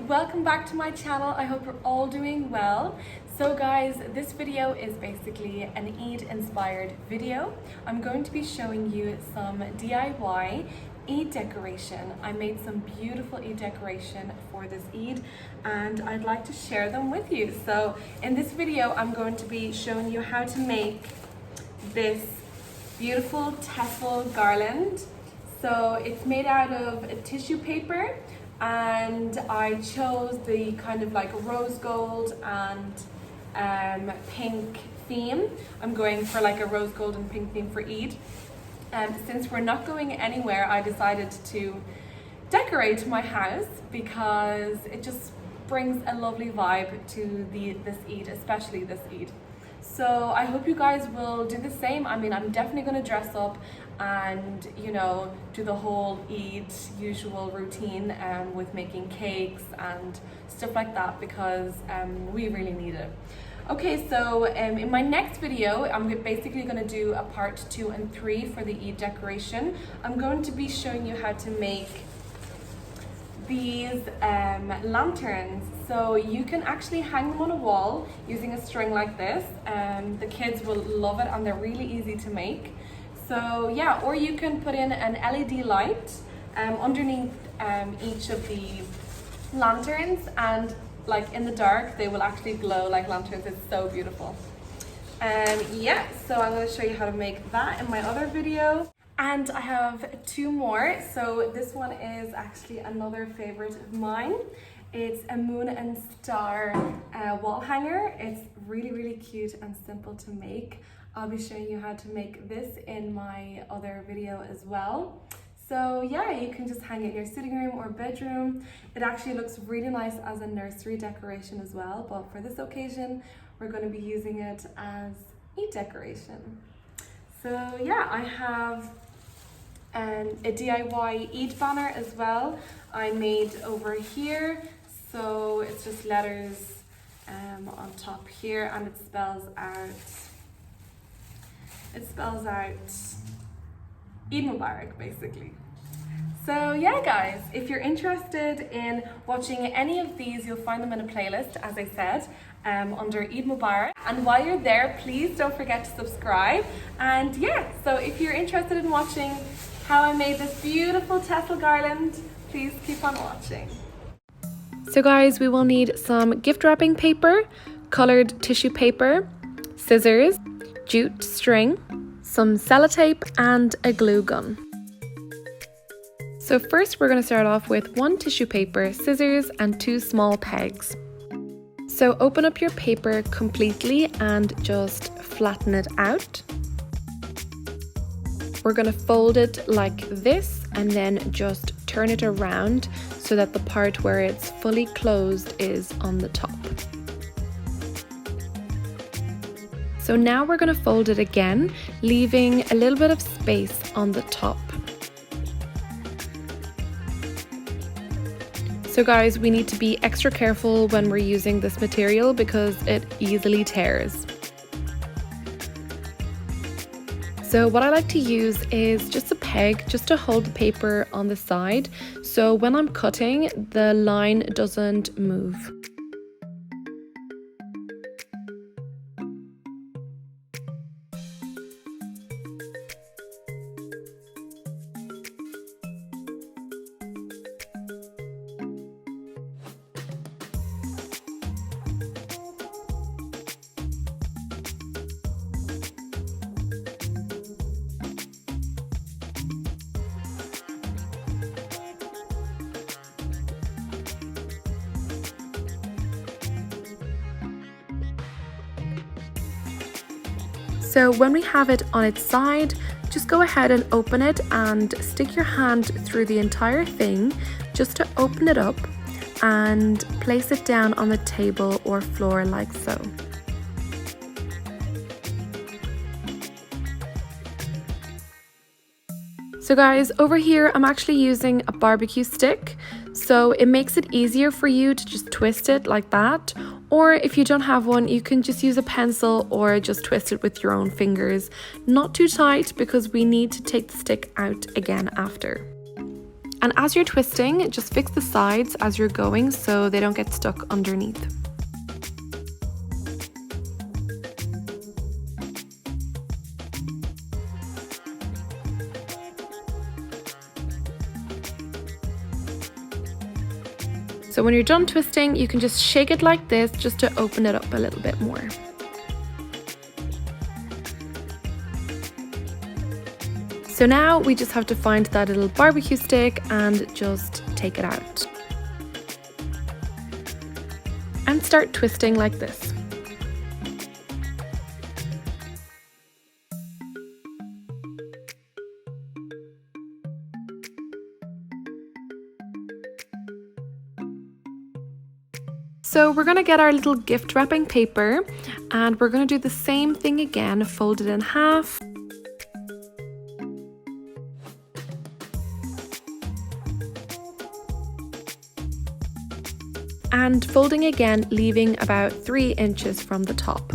welcome back to my channel. I hope you're all doing well. So guys, this video is basically an Eid inspired video. I'm going to be showing you some DIY Eid decoration. I made some beautiful Eid decoration for this Eid and I'd like to share them with you. So in this video I'm going to be showing you how to make this beautiful tassel garland. So it's made out of a tissue paper and I chose the kind of like rose gold and pink theme. I'm going for like a rose gold and pink theme for Eid. Since we're not going anywhere, I decided to decorate my house because it just brings a lovely vibe to this Eid, especially this Eid. So I hope you guys will do the same. I mean, I'm definitely going to dress up and, you know, do the whole Eid usual routine with making cakes and stuff like that because we really need it. Okay, so in my next video, I'm basically going to do a part 2 and 3 for the Eid decoration. I'm going to be showing you how to make these lanterns. So you can actually hang them on a wall using a string like this. The kids will love it and they're really easy to make. So yeah, or you can put in an LED light underneath each of the lanterns, and like in the dark they will actually glow like lanterns. It's so beautiful. Yeah, so I'm going to show you how to make that in my other video. And I have 2 more. So this one is actually another favorite of mine. It's a moon and star wall hanger. It's really cute and simple to make. I'll be showing you how to make this in my other video as well. So yeah, you can just hang it in your sitting room or bedroom. It actually looks really nice as a nursery decoration as well, but for this occasion we're going to be using it as Eid decoration. So yeah, I have a DIY Eid banner as well I made over here. So it's just letters on top here, and it spells out Eid Mubarak basically. So yeah guys, if you're interested in watching any of these, you'll find them in a playlist, as I said, under Eid Mubarak. And while you're there, please don't forget to subscribe. And yeah, so if you're interested in watching how I made this beautiful tassel garland, please keep on watching. So guys, we will need some gift wrapping paper, colored tissue paper, scissors, jute string, some sellotape and a glue gun. So first we're going to start off with 1 tissue paper, scissors and 2 small pegs. So open up your paper completely and just flatten it out. We're going to fold it like this and then just turn it around so that the part where it's fully closed is on the top. So now we're going to fold it again, leaving a little bit of space on the top. So guys, we need to be extra careful when we're using this material because it easily tears. So what I like to use is just a peg just to hold the paper on the side, so when I'm cutting the line doesn't move. So when we have it on its side, just go ahead and open it and stick your hand through the entire thing just to open it up and place it down on the table or floor like so. So guys, over here I'm actually using a barbecue stick, so it makes it easier for you to just twist it like that, or if you don't have one you can just use a pencil or just twist it with your own fingers. Not too tight because we need to take the stick out again after. And as you're twisting, just fix the sides as you're going so they don't get stuck underneath. So when you're done twisting, you can just shake it like this just to open it up a little bit more. So now we just have to find that little barbecue stick and just take it out. And start twisting like this. So we're going to get our little gift wrapping paper and we're going to do the same thing again, fold it in half. And folding again, leaving about 3 inches from the top.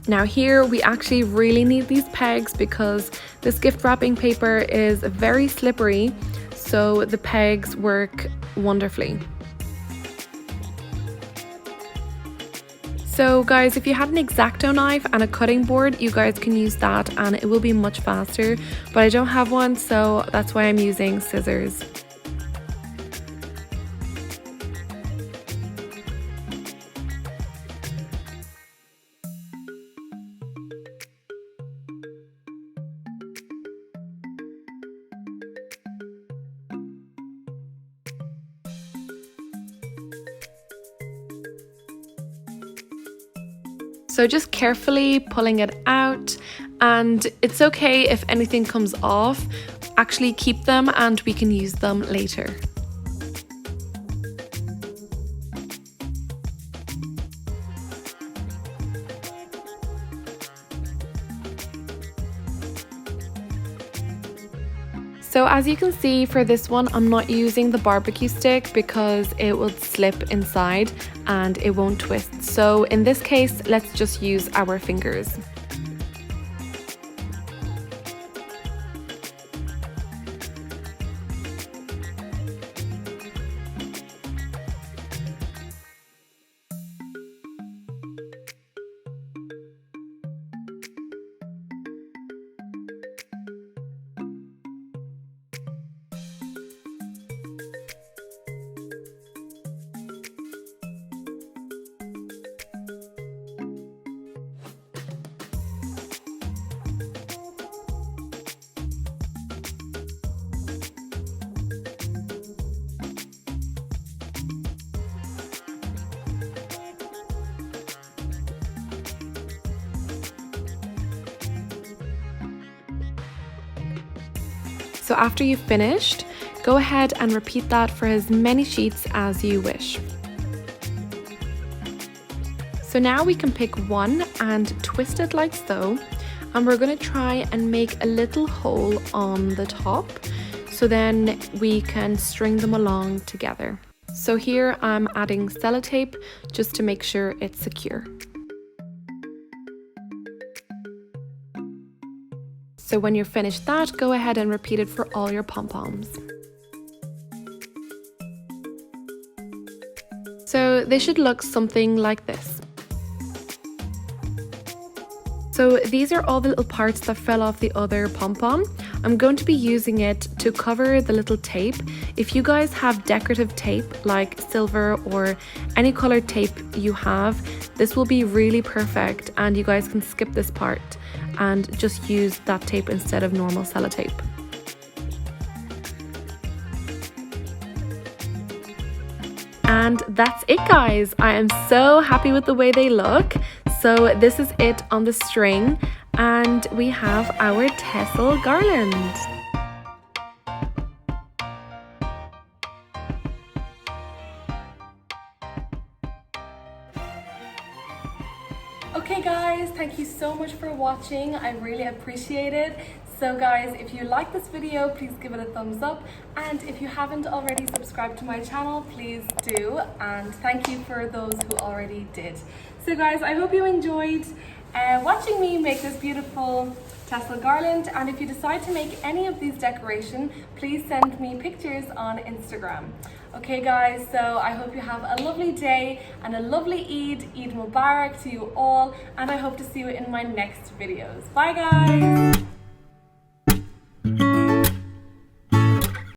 Now here we actually really need these pegs because this gift wrapping paper is very slippery, so the pegs work wonderfully. So guys, if you had an X-Acto knife and a cutting board, you guys can use that and it will be much faster, but I don't have one, so that's why I'm using scissors. So just carefully pulling it out, and it's okay if anything comes off, actually keep them and we can use them later. So as you can see for this one, I'm not using the barbecue stick because it will slip inside and it won't twist. So in this case, let's just use our fingers. So after you've finished, go ahead and repeat that for as many sheets as you wish. So now we can pick one and twist it like so, and we're going to try and make a little hole on the top so then we can string them along together. So here I'm adding sellotape just to make sure it's secure. So when you're finished that, go ahead and repeat it for all your pom-poms. So they should look something like this. So these are all the little parts that fell off the other pom-pom. I'm going to be using it to cover the little tape. If you guys have decorative tape like silver or any colored tape you have, this will be really perfect and you guys can skip this part and just use that tape instead of normal sellotape. And that's it guys, I am so happy with the way they look. So this is it on the string and we have our Tassel garland. Okay guys, thank you so much for watching. I really appreciate it. So guys, if you like this video, please give it a thumbs up. And if you haven't already subscribed to my channel, please do. And thank you for those who already did. So guys, I hope you enjoyed. watching me make this beautiful tassel garland. And if you decide to make any of these decorations, please send me pictures on Instagram. Okay guys, so I hope you have a lovely day and a lovely Eid Mubarak to you all, and I hope to see you in my next videos. Bye guys!